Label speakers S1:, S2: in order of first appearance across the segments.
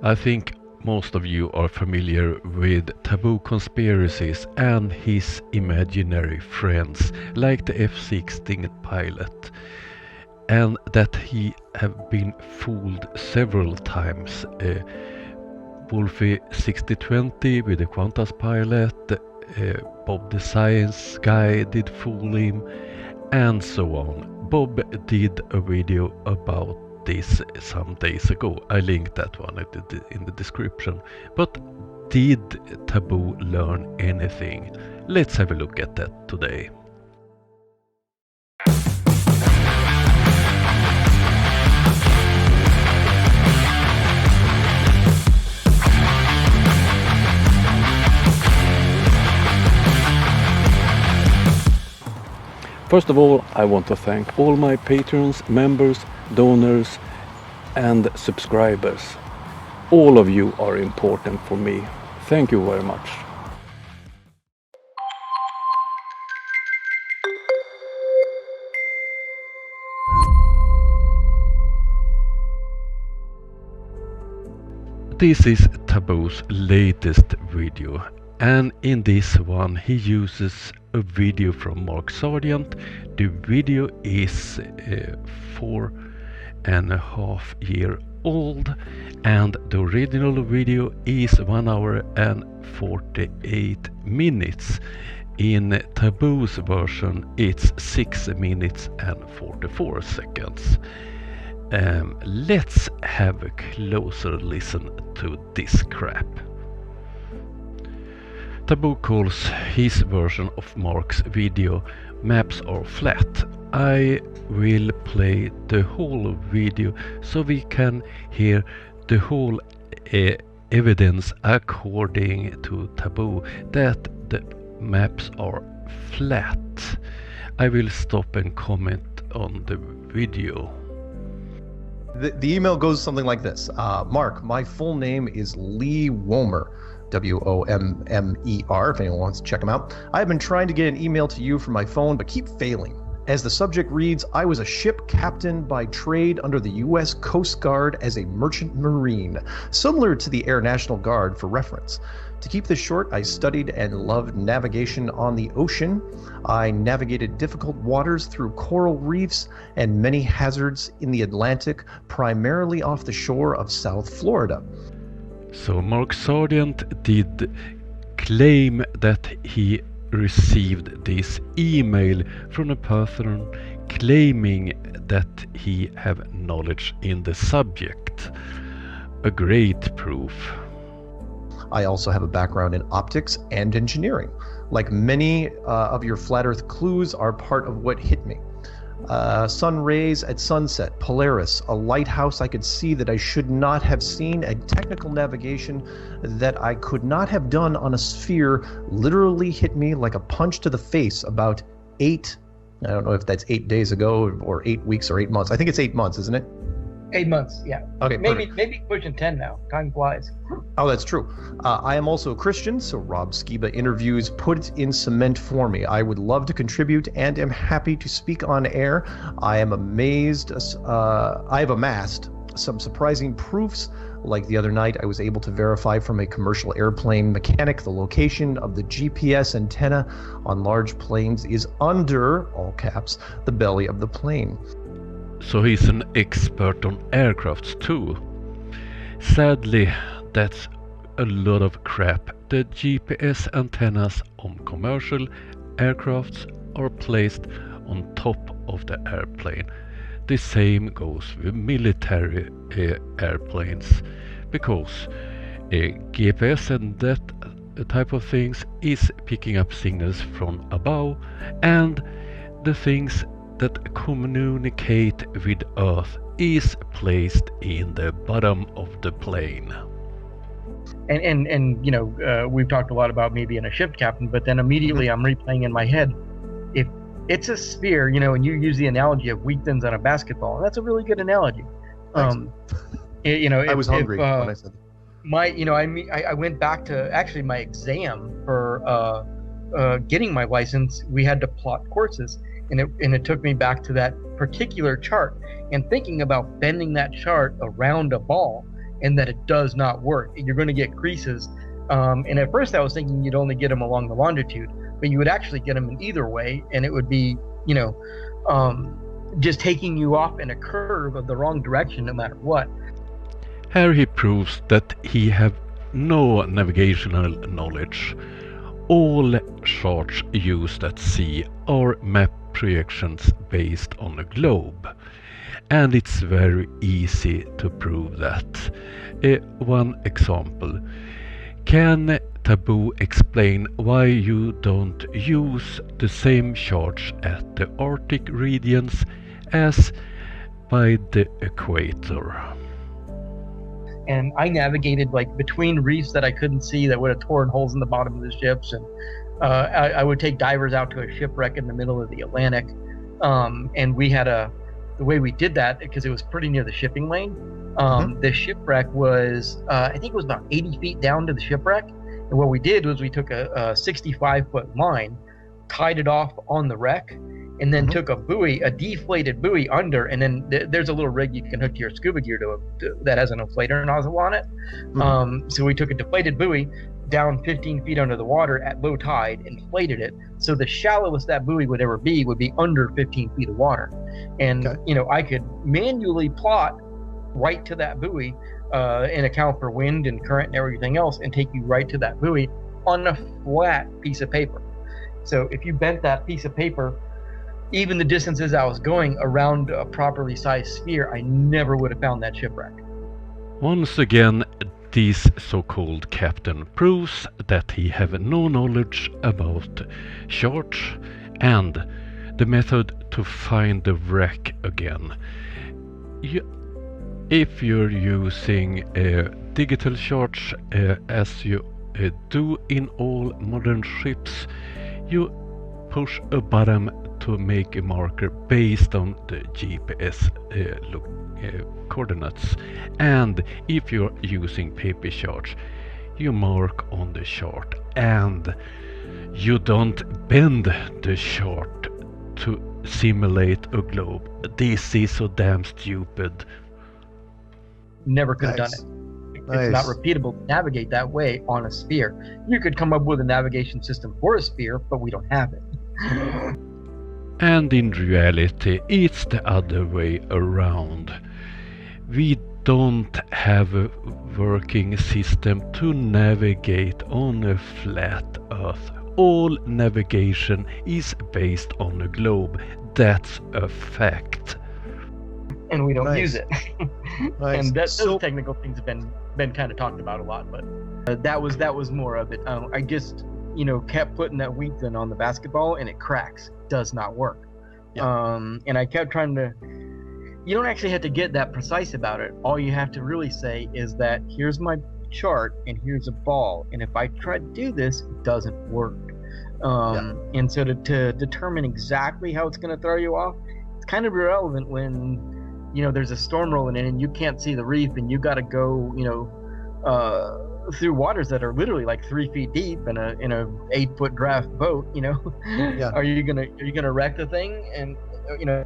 S1: I think most of you are familiar with Taboo Conspiracies and his imaginary friends, like the F-16 pilot, and that he have been fooled several times. Wolfie 6020 with the Qantas pilot, Bob the Science Guy did fool him, and so on. Bob did a video about this some days ago. I linked that one in the description. But did Taboo learn anything? Let's have a look at that today. First of all, I want to thank all my patrons, members, donors and subscribers. All of you are important for me. Thank you very much. This is Taboo's latest video, and in this one he uses a video from Mark Sargent. The video is 4.5 years old, and the original video is 1 hour and 48 minutes. In Taboo's version it's 6 minutes and 44 seconds. Let's have a closer listen to this crap. Taboo calls his version of Mark's video "Maps Are Flat." I will play the whole video so we can hear the whole evidence according to Taboo that the maps are flat. I will stop and comment on the video.
S2: The email goes something like this. Mark, my full name is Lee Womer. Wommer, if anyone wants to check him out. I've been trying to get an email to you from my phone, but keep failing. As the subject reads, I was a ship captain by trade under the U.S. Coast Guard as a merchant marine, similar to the Air National Guard for reference. To keep this short, I studied and loved navigation on the ocean. I navigated difficult waters through coral reefs and many hazards in the Atlantic, primarily off the shore of South Florida.
S1: So Mark Sargent did claim that he received this email from a person claiming that he have knowledge in the subject. A great proof.
S2: I also have a background in optics and engineering. Like many of your flat earth clues are part of what hit me. Sun rays at sunset, Polaris, a lighthouse I could see that I should not have seen, a technical navigation that I could not have done on a sphere literally hit me like a punch to the face about I don't know if that's 8 days ago or 8 weeks or 8 months. I think it's 8 months, isn't it?
S3: 8 months, yeah.
S2: Okay,
S3: maybe pushing 10 now. Time flies.
S2: Oh, that's true. I am also a Christian, so Rob Skiba interviews put it in cement for me. I would love to contribute and am happy to speak on air. I have amassed some surprising proofs. Like the other night, I was able to verify from a commercial airplane mechanic the location of the GPS antenna on large planes is under, all caps, the belly of the plane.
S1: So he's an expert on aircrafts too. Sadly, that's a lot of crap. The GPS antennas on commercial aircrafts are placed on top of the airplane. The same goes with military airplanes, because GPS and that type of things is picking up signals from above, and the things that communicate with Earth is placed in the bottom of the plane.
S3: And you know, we've talked a lot about me being a ship captain, but then immediately I'm replaying in my head, if it's a sphere, you know, and you use the analogy of weakens on a basketball, and that's a really good analogy. You know,
S2: I was hungry when I said that.
S3: I went back to actually my exam for getting my license. We had to plot courses, and it took me back to that particular chart and thinking about bending that chart around a ball and that it does not work. You're going to get creases. And at first I was thinking you'd only get them along the longitude, but you would actually get them in either way, and it would be, just taking you off in a curve of the wrong direction no matter what.
S1: Here he proves that he have no navigational knowledge. All charts used at sea are map projections based on a globe, and it's very easy to prove that. One example. Can Taboo explain why you don't use the same charts at the Arctic regions as by the equator?
S3: And I navigated like between reefs that I couldn't see that would have torn holes in the bottom of the ships, and I would take divers out to a shipwreck in the middle of the Atlantic, and we had the way we did that, because it was pretty near the shipping lane. The shipwreck was I think it was about 80 feet down to the shipwreck, and what we did was we took a 65-foot line, tied it off on the wreck, and then took a buoy, a deflated buoy under, and then there's a little rig you can hook to your scuba gear that has an inflator nozzle on it. So we took a deflated buoy down 15 feet under the water at low tide, inflated it, so the shallowest that buoy would ever be would be under 15 feet of water. And I could manually plot right to that buoy and account for wind and current and everything else, and take you right to that buoy on a flat piece of paper. So if you bent that piece of paper even the distances I was going around a properly sized sphere, I never would have found that shipwreck.
S1: Once again, this so-called captain proves that he have no knowledge about charts and the method to find the wreck again. If you're using digital charts as you do in all modern ships, you push a button to make a marker based on the GPS coordinates, and if you're using paper charts, you mark on the chart and you don't bend the chart to simulate a globe. This is so damn stupid.
S3: Never could have done it. It's not repeatable to navigate that way on a sphere. You could come up with a navigation system for a sphere, but we don't have it.
S1: And in reality, it's the other way around. We don't have a working system to navigate on a flat Earth. All navigation is based on a globe. That's a fact.
S3: And we don't use it. And those technical things have been kind of talked about a lot, but that was more of it. I just kept putting that wheat thin on the basketball and it cracks. Does not work. And I kept trying to. You don't actually have to get that precise about it. All you have to really say is that here's my chart and here's a ball, and if I try to do this, it doesn't work. And so to determine exactly how it's going to throw you off, it's kind of irrelevant when there's a storm rolling in and you can't see the reef and you got to go through waters that are literally like 3 feet deep in a 8-foot draft boat. Are you gonna wreck the thing, and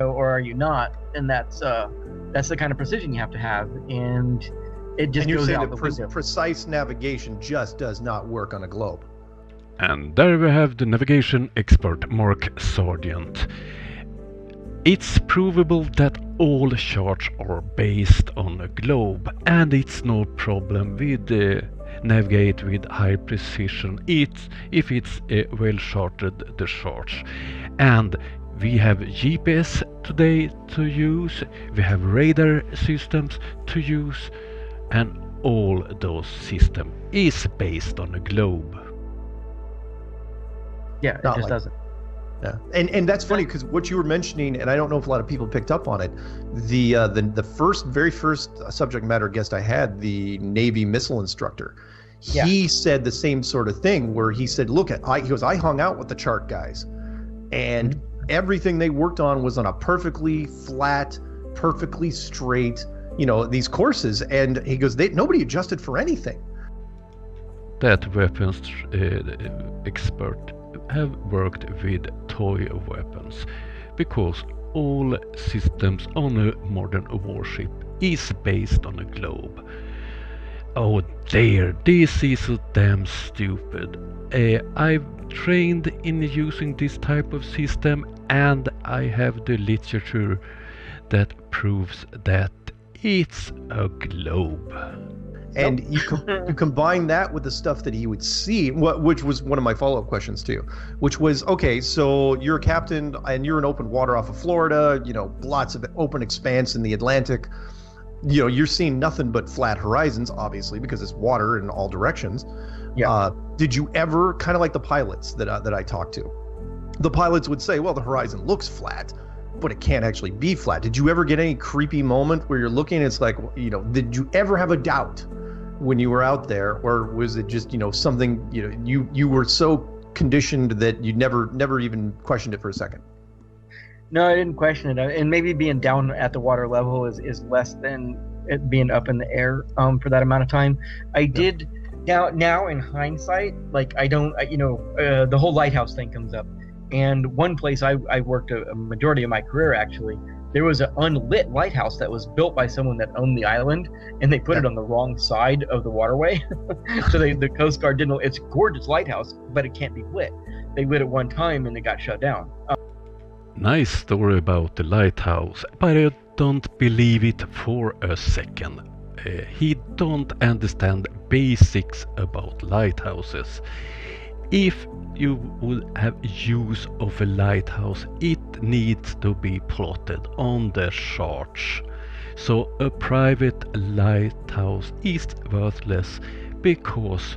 S3: or are you not? And that's the kind of precision you have to have, and it just goes out the window.
S2: Precise navigation just does not work on a globe.
S1: And there we have the navigation expert Mark Sargent. It's provable that all charts are based on a globe, and it's no problem with navigate with high precision if it's well charted the charts. And we have GPS today to use, we have radar systems to use, and all those systems is based on a globe.
S3: Yeah, it just doesn't.
S2: Yeah, and that's funny because what you were mentioning, and I don't know if a lot of people picked up on it. The very first subject matter guest I had, the Navy missile instructor, he said the same sort of thing where he said, "Look, I hung out with the chart guys, and everything they worked on was on a perfectly flat, perfectly straight, these courses, and he goes, nobody adjusted for anything."
S1: That weapons expert have worked with toy weapons, because all systems on a modern warship is based on a globe. Oh dear, this is so damn stupid. I've trained in using this type of system, and I have the literature that proves that it's a globe.
S2: And you combine that with the stuff that he would see, which was one of my follow-up questions too, which was, okay, so you're a captain and you're in open water off of Florida, lots of open expanse in the Atlantic. You're seeing nothing but flat horizons, obviously, because it's water in all directions.
S3: Yeah.
S2: Did you ever, kind of like the pilots that I talked to, the pilots would say, well, the horizon looks flat, but it can't actually be flat. Did you ever get any creepy moment where you're looking, it's like, did you ever have a doubt when you were out there, or was it just, something, you were so conditioned that you never even questioned it for a second?
S3: No, I didn't question it. And maybe being down at the water level is less than it being up in the air for that amount of time. I did now in hindsight, like the whole lighthouse thing comes up. And one place I worked a majority of my career, actually, there was an unlit lighthouse that was built by someone that owned the island, and they put it on the wrong side of the waterway. So the Coast Guard didn't know. It's a gorgeous lighthouse, but it can't be lit. They lit it one time and it got shut down.
S1: Nice story about the lighthouse, but I don't believe it for a second. He don't understand basics about lighthouses. If you would have use of a lighthouse, it needs to be plotted on the charts. So a private lighthouse is worthless, because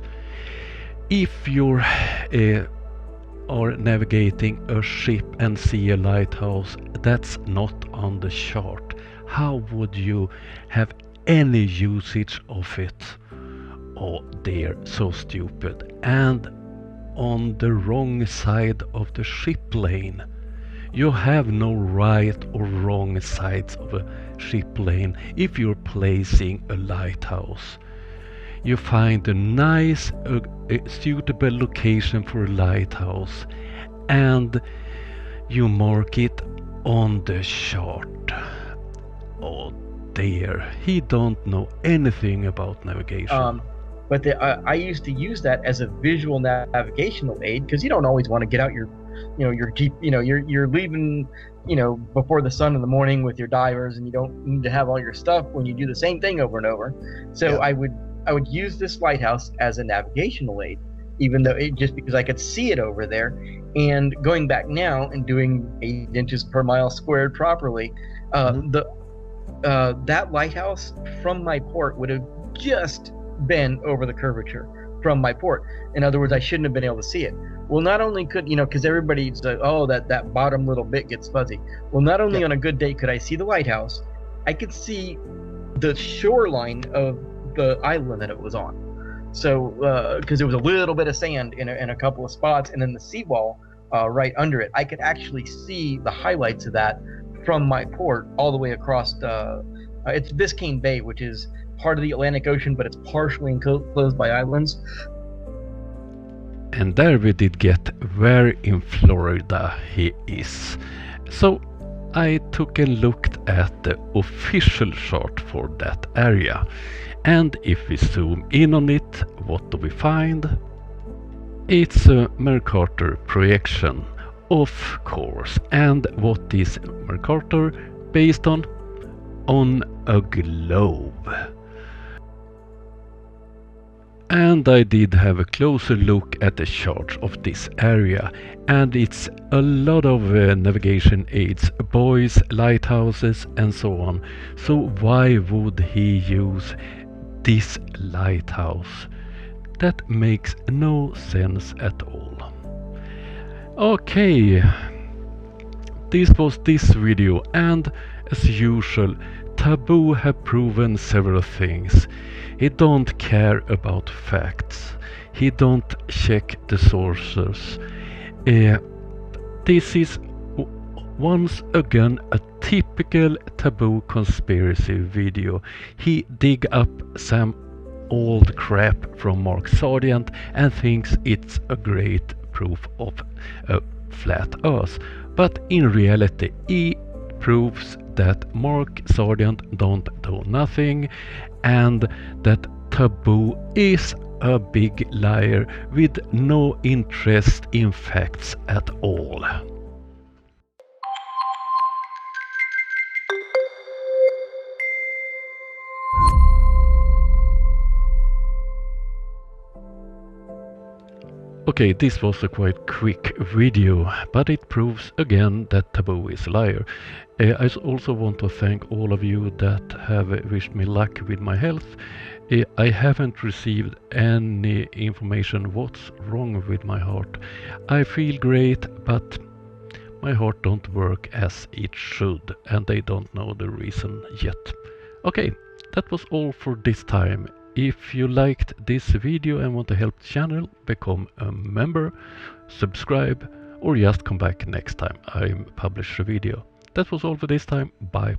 S1: if you're are navigating a ship and see a lighthouse that's not on the chart, how would you have any usage of it? Oh dear, so stupid. And on the wrong side of the ship lane. You have no right or wrong sides of a ship lane if you're placing a lighthouse. You find a nice, suitable location for a lighthouse, and you mark it on the chart. Oh dear, he don't know anything about navigation.
S3: But I used to use that as a visual navigational aid, because you don't always want to get out your Jeep. You're leaving, before the sun in the morning with your divers, and you don't need to have all your stuff when you do the same thing over and over. So I would use this lighthouse as a navigational aid, even though just because I could see it over there. And going back now and doing 8 inches per mile squared properly, that lighthouse from my port would have just been over the curvature from my port. In other words, I shouldn't have been able to see it. Well, not only could, because everybody's like, oh, that bottom little bit gets fuzzy. Well, not only on a good day could I see the lighthouse, I could see the shoreline of the island that it was on. So, because there was a little bit of sand in a couple of spots, and then the seawall right under it, I could actually see the highlights of that from my port all the way across it's Biscayne Bay, which is part of the Atlantic Ocean, but it's partially enclosed by islands.
S1: And there we did get where in Florida he is. So I took a look at the official chart for that area. And if we zoom in on it, what do we find? It's a Mercator projection, of course. And what is Mercator based on? On a globe. And I did have a closer look at the chart of this area, and it's a lot of navigation aids, buoys, lighthouses and so on. So why would he use this lighthouse? That makes no sense at all. Okay, this was this video, and as usual, Taboo have proven several things. He don't care about facts. He don't check the sources. This is once again a typical Taboo Conspiracy video. He dig up some old crap from Mark Sargent and thinks it's a great proof of a flat earth. But in reality, he proves that Mark Sargent don't do nothing, and that Taboo is a big liar with no interest in facts at all. Okay, this was a quite quick video, but it proves again that Taboo is a liar. I also want to thank all of you that have wished me luck with my health. I haven't received any information what's wrong with my heart. I feel great, but my heart don't work as it should, and they don't know the reason yet. Okay, that was all for this time. If you liked this video and want to help the channel, become a member, subscribe, or just come back next time I publish a video. That was all for this time. Bye.